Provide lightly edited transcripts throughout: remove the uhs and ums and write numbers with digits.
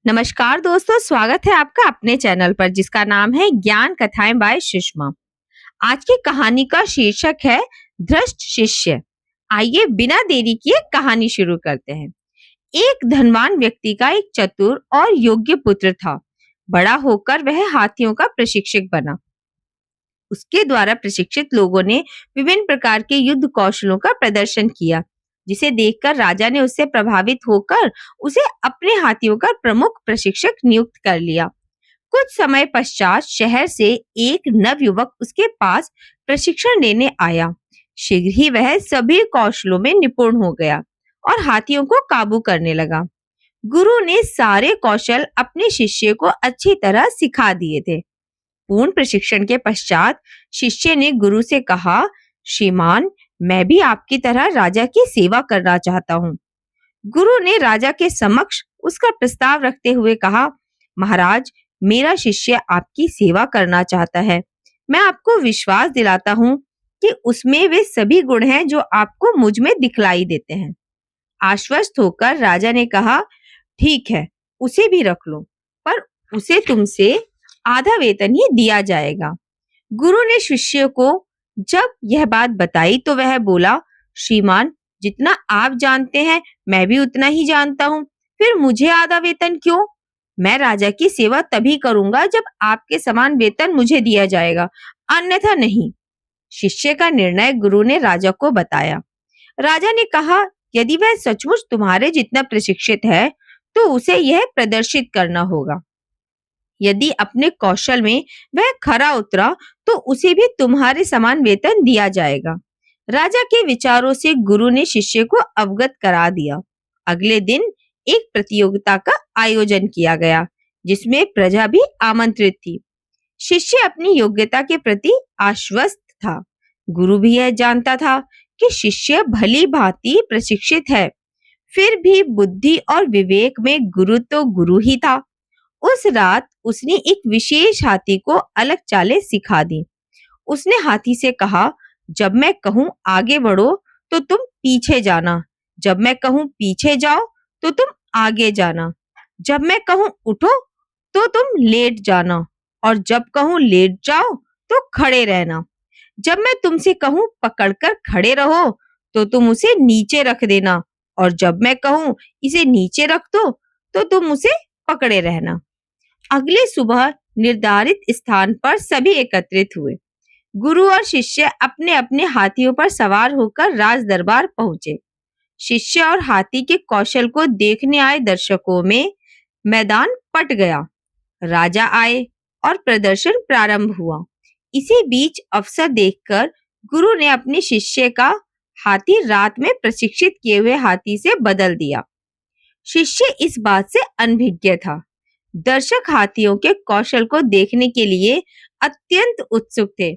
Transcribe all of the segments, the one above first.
नमस्कार दोस्तों, स्वागत है आपका अपने चैनल पर जिसका नाम है ज्ञान कथाएं बाय सुषमा। आज की कहानी का शीर्षक है भ्रष्ट शिष्य। आइए बिना देरी किए कहानी शुरू करते हैं। एक धनवान व्यक्ति का एक चतुर और योग्य पुत्र था। बड़ा होकर वह हाथियों का प्रशिक्षक बना। उसके द्वारा प्रशिक्षित लोगों ने विभिन्न प्रकार के युद्ध कौशलों का प्रदर्शन किया, जिसे देखकर राजा ने उससे प्रभावित होकर उसे अपने हाथियों का प्रमुख प्रशिक्षक नियुक्त कर लिया। कुछ समय पश्चात शहर से एक नवयुवक उसके पास प्रशिक्षण लेने आया। शीघ्र ही वह सभी कौशलों में निपुण हो गया और हाथियों को काबू करने लगा। गुरु ने सारे कौशल अपने शिष्य को अच्छी तरह सिखा दिए थे। पूर्ण प्रशिक्षण के पश्चात शिष्य ने गुरु से कहा, श्रीमान, मैं भी आपकी तरह राजा की सेवा करना चाहता हूँ। गुरु ने राजा के समक्ष उसका प्रस्ताव रखते हुए कहा, महाराज, मेरा शिष्य आपकी सेवा करना चाहता है। मैं आपको विश्वास दिलाता हूँ कि उसमें वे सभी गुण हैं जो आपको मुझ में दिखलाई देते हैं। आश्वस्त होकर राजा ने कहा, ठीक है, उसे भी रख लो, पर उसे तुमसे आधा वेतन ही दिया जाएगा। गुरु ने शिष्य को जब यह बात बताई तो वह बोला, श्रीमान, जितना आप जानते हैं मैं भी उतना ही जानता हूँ, फिर मुझे आधा वेतन क्यों? मैं राजा की सेवा तभी करूंगा जब आपके समान वेतन मुझे दिया जाएगा, अन्यथा नहीं। शिष्य का निर्णय गुरु ने राजा को बताया। राजा ने कहा, यदि वह सचमुच तुम्हारे जितना प्रशिक्षित है तो उसे यह प्रदर्शित करना होगा। यदि अपने कौशल में वह खरा उतरा तो उसे भी तुम्हारे समान वेतन दिया जाएगा। राजा के विचारों से गुरु ने शिष्य को अवगत करा दिया। अगले दिन एक प्रतियोगिता का आयोजन किया गया, जिसमें प्रजा भी आमंत्रित थी। शिष्य अपनी योग्यता के प्रति आश्वस्त था। गुरु भी यह जानता था कि शिष्य भली भांति प्रशिक्षित है, फिर भी बुद्धि और विवेक में गुरु तो गुरु ही था। उस रात उसने एक विशेष हाथी को अलग चालें सिखा दी। उसने हाथी से कहा, जब मैं कहूं आगे बढ़ो तो तुम पीछे जाना, जब मैं कहूं पीछे जाओ तो तुम आगे जाना, जब मैं कहूं उठो तो तुम लेट जाना, और जब कहूं लेट जाओ तो खड़े रहना। जब मैं तुमसे कहूं पकड़कर खड़े रहो तो तुम उसे नीचे रख देना, और जब मैं कहूं इसे नीचे रख दो तो तुम उसे पकड़े रहना। अगले सुबह निर्धारित स्थान पर सभी एकत्रित हुए। गुरु और शिष्य अपने अपने हाथियों पर सवार होकर राज दरबार पहुंचे। शिष्य और हाथी के कौशल को देखने आए दर्शकों में मैदान पट गया। राजा आए और प्रदर्शन प्रारंभ हुआ। इसी बीच अवसर देखकर गुरु ने अपने शिष्य का हाथी रात में प्रशिक्षित किए हुए हाथी से बदल दिया। शिष्य इस बात से अनभिज्ञ था। दर्शक हाथियों के कौशल को देखने के लिए अत्यंत उत्सुक थे।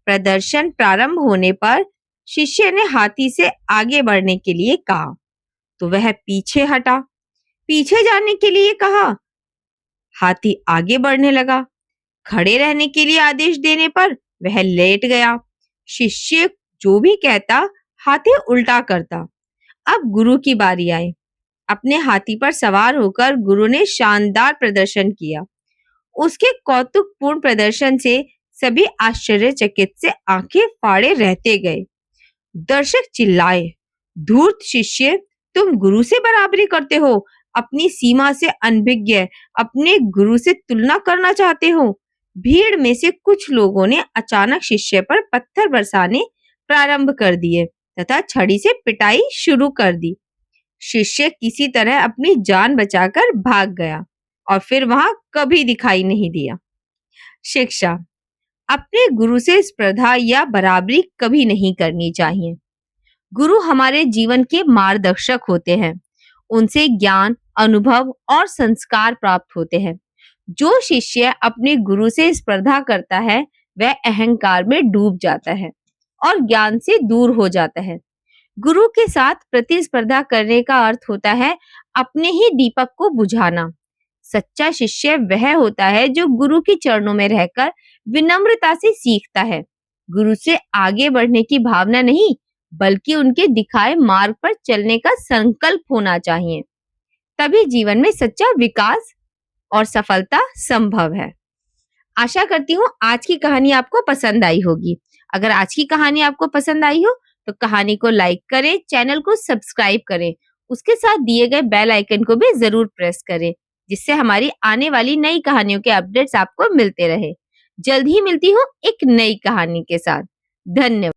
प्रदर्शन प्रारंभ होने पर शिष्य ने हाथी से आगे बढ़ने के लिए कहा तो वह पीछे हटा। पीछे जाने के लिए कहा, हाथी आगे बढ़ने लगा। खड़े रहने के लिए आदेश देने पर वह लेट गया। शिष्य जो भी कहता हाथी उल्टा करता। अब गुरु की बारी आई। अपने हाथी पर सवार होकर गुरु ने शानदार प्रदर्शन किया। उसके कौतुकपूर्ण प्रदर्शन से सभी आश्चर्यचकित से आंखें फाड़े रहते गए। दर्शक चिल्लाए, धूर्त शिष्य, तुम गुरु से बराबरी करते हो, अपनी सीमा से अनभिज्ञ अपने गुरु से तुलना करना चाहते हो। भीड़ में से कुछ लोगों ने अचानक शिष्य पर पत्थर बरसाने प्रारंभ कर दिए तथा छड़ी से पिटाई शुरू कर दी। शिष्य किसी तरह अपनी जान बचाकर भाग गया और फिर वहां कभी दिखाई नहीं दिया। शिक्षा: अपने गुरु से स्पर्धा या बराबरी कभी नहीं करनी चाहिए। गुरु हमारे जीवन के मार्गदर्शक होते हैं। उनसे ज्ञान, अनुभव और संस्कार प्राप्त होते हैं। जो शिष्य अपने गुरु से स्पर्धा करता है वह अहंकार में डूब जाता है और ज्ञान से दूर हो जाता है। गुरु के साथ प्रतिस्पर्धा करने का अर्थ होता है अपने ही दीपक को बुझाना। सच्चा शिष्य वह होता है जो गुरु के चरणों में रहकर विनम्रता से सीखता है। गुरु से आगे बढ़ने की भावना नहीं, बल्कि उनके दिखाए मार्ग पर चलने का संकल्प होना चाहिए। तभी जीवन में सच्चा विकास और सफलता संभव है। आशा करती हूँ आज की कहानी आपको पसंद आई होगी। अगर आज की कहानी आपको पसंद आई हो तो कहानी को लाइक करें, चैनल को सब्सक्राइब करें, उसके साथ दिए गए बेल आइकन को भी जरूर प्रेस करें, जिससे हमारी आने वाली नई कहानियों के अपडेट्स आपको मिलते रहे। जल्द ही मिलती हूँ एक नई कहानी के साथ। धन्यवाद।